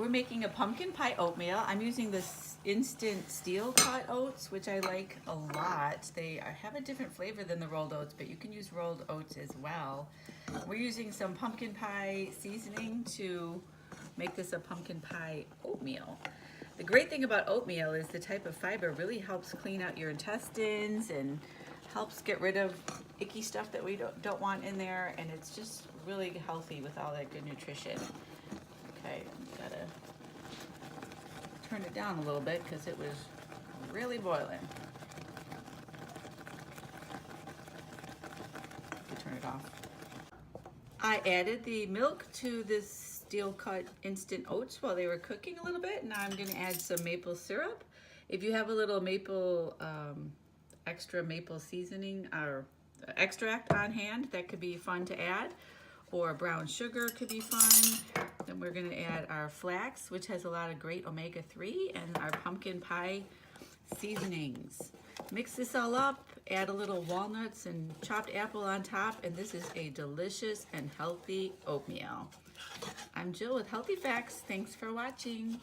We're making a pumpkin pie oatmeal. I'm using this instant steel cut oats, which I like a lot. They have a different flavor than the rolled oats, but you can use rolled oats as well. We're using some pumpkin pie seasoning to make this a pumpkin pie oatmeal. The great thing about oatmeal is the type of fiber really helps clean out your intestines and helps get rid of icky stuff that we don't want in there, and it's just really healthy with all that good nutrition. Okay, gotta turn it down a little bit because it was really boiling. Turn it off. I added the milk to this steel cut instant oats while they were cooking a little bit. Now I'm gonna add some maple syrup. If you have a little maple, extra maple seasoning or extract on hand, that could be fun to add. Or brown sugar could be fun. Then we're gonna add our flax, which has a lot of great omega-3, and our pumpkin pie seasonings. Mix this all up, add a little walnuts and chopped apple on top, and this is a delicious and healthy oatmeal. I'm Jill with Healthy Facts. Thanks for watching.